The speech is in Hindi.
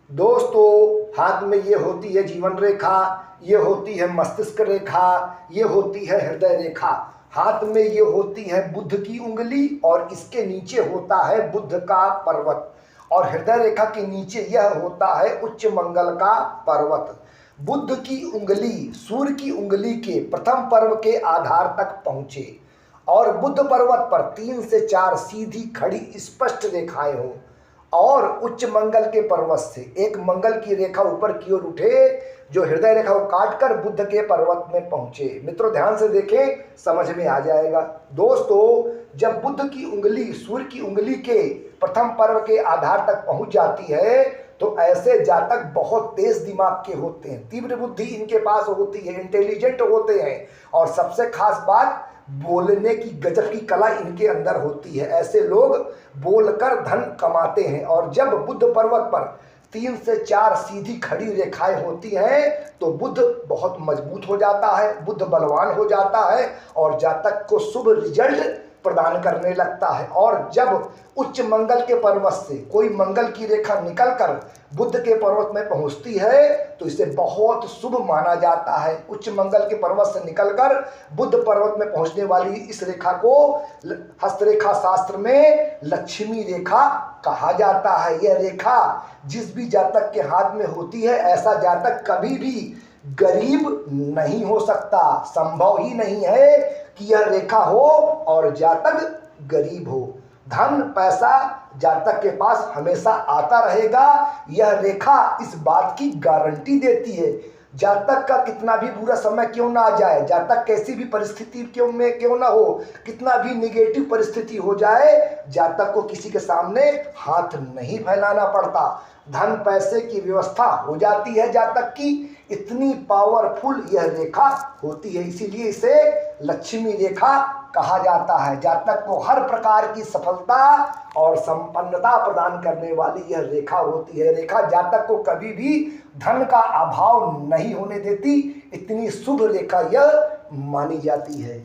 दोस्तों, हाथ में ये होती है जीवन रेखा, ये होती है मस्तिष्क रेखा, ये होती है हृदय रेखा। हाथ में ये होती है बुध की उंगली और इसके नीचे होता है बुध का पर्वत, और हृदय रेखा के नीचे यह होता है उच्च मंगल का पर्वत। बुध की उंगली सूर्य की उंगली के प्रथम पर्व के आधार तक पहुंचे और बुध पर्वत पर 3 से 4 सीधी खड़ी स्पष्ट रेखाएं हों, और उच्च मंगल के पर्वत से एक मंगल की रेखा ऊपर की ओर उठे जो हृदय रेखा को काटकर बुध के पर्वत में पहुंचे। मित्रों, ध्यान से देखें, समझ में आ जाएगा। दोस्तों, जब बुध की उंगली सूर्य की उंगली के प्रथम पर्व के आधार तक पहुंच जाती है तो ऐसे जातक बहुत तेज दिमाग के होते हैं, तीव्र बुद्धि इनके पास होती है, इंटेलिजेंट होते हैं, और सबसे खास बात, बोलने की गजब की कला इनके अंदर होती है। ऐसे लोग बोलकर धन कमाते हैं। और जब बुध पर्वत पर 3 से 4 सीधी खड़ी रेखाएं होती हैं तो बुध बहुत मजबूत हो जाता है, बुध बलवान हो जाता है और जातक को शुभ रिजल्ट प्रदान करने लगता है। और जब उच्च मंगल के पर्वत से कोई मंगल की रेखा निकलकर बुध के पर्वत में पहुंचती है तो इसे बहुत शुभ माना जाता है। उच्च मंगल के पर्वत से निकलकर बुध पर्वत में पहुंचने वाली इस रेखा को हस्तरेखा शास्त्र में लक्ष्मी रेखा कहा जाता है। यह रेखा जिस भी जातक के हाथ में होती है, ऐसा जातक कभी भी गरीब नहीं हो सकता। संभव ही नहीं है कि यह रेखा हो और जातक गरीब हो। धन पैसा जातक के पास हमेशा आता रहेगा। यह रेखा इस बात की गारंटी देती है। जातक का कितना भी बुरा समय क्यों ना आ जाए, जातक कैसी भी परिस्थिति क्यों ना हो, कितना भी निगेटिव परिस्थिति हो जाए, जातक को किसी के सामने हाथ नहीं फैलाना पड़ता। धन पैसे की व्यवस्था हो जाती है जातक की। इतनी पावरफुल यह रेखा होती है, इसीलिए इसे लक्ष्मी रेखा कहा जाता है। जातक को हर प्रकार की सफलता और संपन्नता प्रदान करने वाली यह रेखा होती है। रेखा जातक को कभी भी धन का अभाव नहीं होने देती। इतनी शुभ रेखा यह मानी जाती है।